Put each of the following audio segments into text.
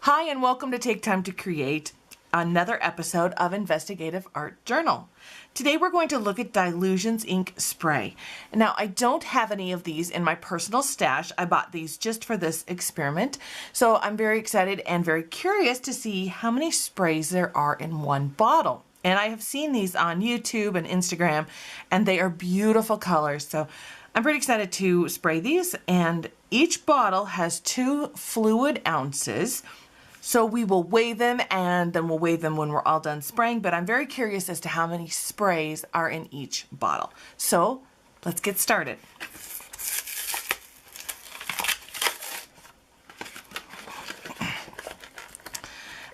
Hi, and welcome to Take Time to Create, another episode of Investigative Art Journal. Today we're going to look at Dylusions ink spray. Now, I don't have any of these in my personal stash. I bought these just for this experiment. So I'm very excited and very curious to see how many sprays there are in one bottle. And I have seen these on YouTube and Instagram, and they are beautiful colors. So I'm pretty excited to spray these, and each bottle has 2 fluid ounces. So we will weigh them, and then we'll weigh them when we're all done spraying, but I'm very curious as to how many sprays are in each bottle. So let's get started.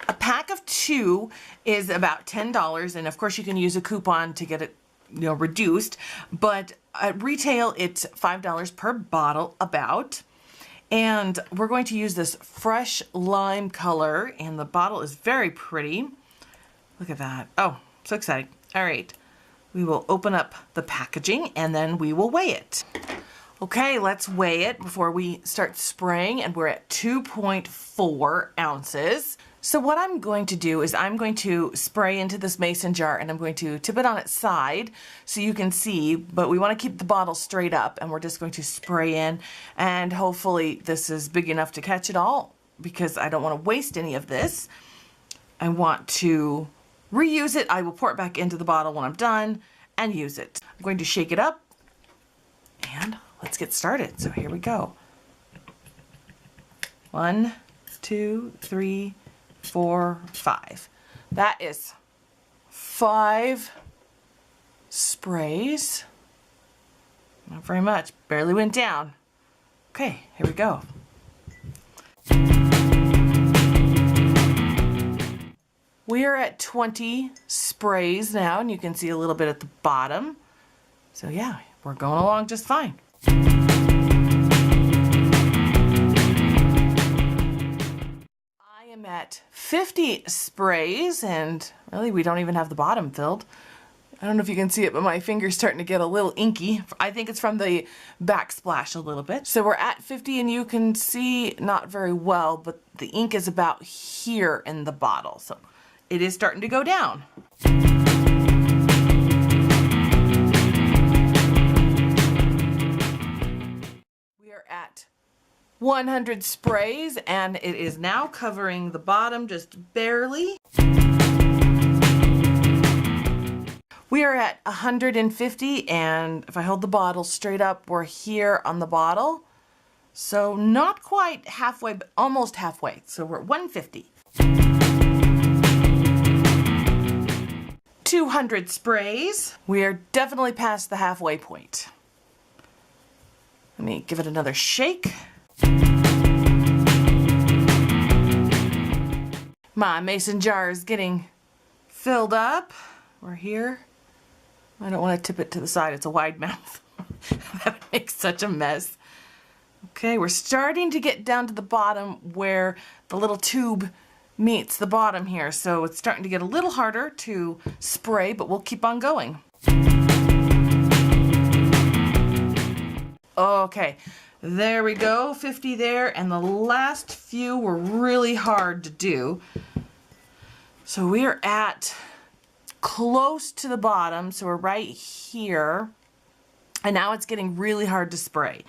A pack of 2 is about $10, and of course you can use a coupon to get it reduced, but at retail it's $5 per bottle about. And we're going to use this fresh lime color, and the bottle is very pretty. Look at that. Oh, so exciting. All right, we will open up the packaging and then we will weigh it. Okay, let's weigh it before we start spraying, and we're at 2.4 ounces. So what I'm going to do is I'm going to spray into this mason jar, and I'm going to tip it on its side so you can see, but we want to keep the bottle straight up, and we're just going to spray in, and hopefully this is big enough to catch it all because I don't want to waste any of this. I want to reuse it. I will pour it back into the bottle when I'm done and use it. I'm going to shake it up, and let's get started. So here we go. 1, 2, 3, 4, 5. That is 5 sprays. Not very much, barely went down. Okay, here we go. We are at 20 sprays now, and you can see a little bit at the bottom. So yeah, we're going along just fine. At 50 sprays, and really we don't even have the bottom filled. I don't know if you can see it, but my finger's starting to get a little inky. I think it's from the backsplash a little bit. So we're at 50, and you can see not very well, but the ink is about here in the bottle. So it is starting to go down. We are at 100 sprays, and it is now covering the bottom just barely. We are at 150, and if I hold the bottle straight up, we're here on the bottle. So not quite halfway, but almost halfway. So we're at 150. 200 sprays. We are definitely past the halfway point. Let me give it another shake. My mason jar is getting filled up. We're here. I don't want to tip it to the side. It's a wide mouth. That makes such a mess. Okay, we're starting to get down to the bottom where the little tube meets the bottom here. So it's starting to get a little harder to spray, but we'll keep on going. Okay. There we go, 50 there, and the last few were really hard to do. So we are at close to the bottom, so we're right here, and now it's getting really hard to spray.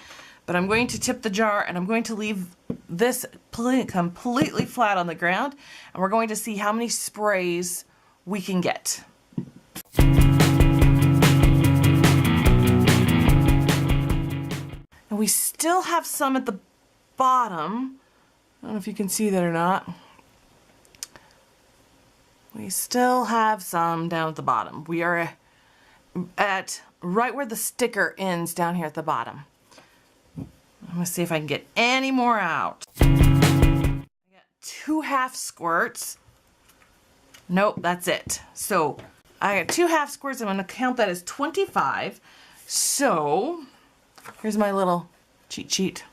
But I'm going to tip the jar, and I'm going to leave this completely flat on the ground, and we're going to see how many sprays we can get. We still have some at the bottom. I don't know if you can see that or not. We still have some down at the bottom. We are at right where the sticker ends down here at the bottom. I'm gonna see if I can get any more out. I got 2 half squirts. Nope, that's it. So I got 2 half squirts. I'm gonna count that as 25. So here's my little cheat sheet.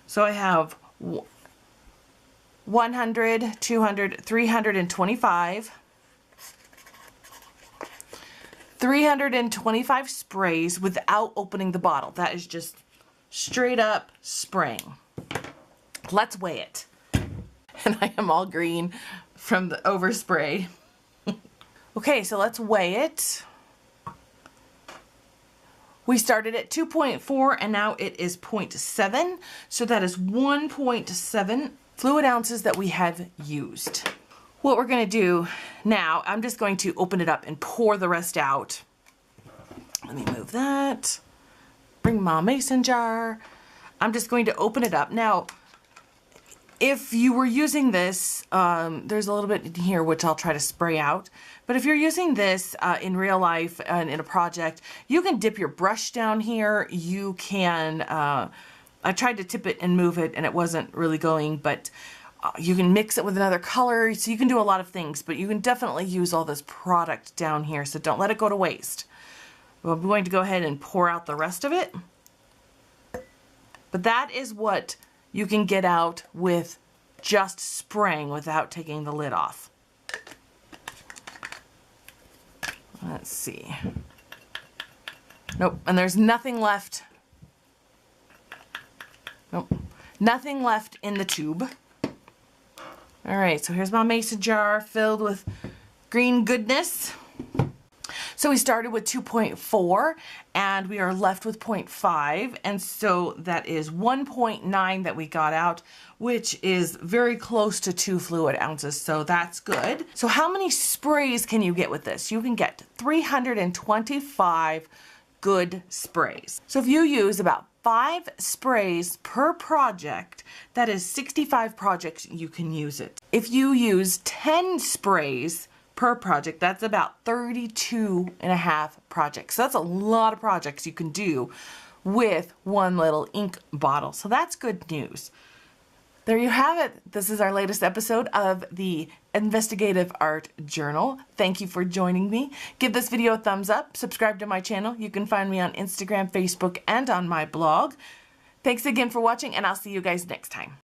So I have 100, 200, 325. 325 sprays without opening the bottle. That is just straight up spraying. Let's weigh it. and I am all green from the overspray. Okay, so let's weigh it. We started at 2.4 and now it is 0.7. So that is 1.7 fluid ounces that we have used. What we're going to do now, I'm just going to open it up and pour the rest out. Let me move that. Bring my mason jar. I'm just going to open it up. Now, if you were using this, there's a little bit in here which I'll try to spray out. But if you're using this in real life and in a project, you can dip your brush down here. You can, I tried to tip it and move it and it wasn't really going, but you can mix it with another color. So you can do a lot of things, but you can definitely use all this product down here. So don't let it go to waste. Well, I'm going to go ahead and pour out the rest of it. But that is what you can get out with just spraying without taking the lid off. Let's see. Nope, and there's nothing left. Nope, nothing left in the tube. All right, so here's my mason jar filled with green goodness. So we started with 2.4 and we are left with 0.5, and so that is 1.9 that we got out, which is very close to 2 fluid ounces, so that's good. So how many sprays can you get with this? You can get 325 good sprays. So if you use about 5 sprays per project, that is 65 projects you can use it. If you use 10 sprays per project, that's about 32.5 projects. So that's a lot of projects you can do with one little ink bottle. So that's good news. There you have it. This is our latest episode of the Investigative Art Journal. Thank you for joining me. Give this video a thumbs up. Subscribe to my channel. You can find me on Instagram, Facebook, and on my blog. Thanks again for watching, and I'll see you guys next time.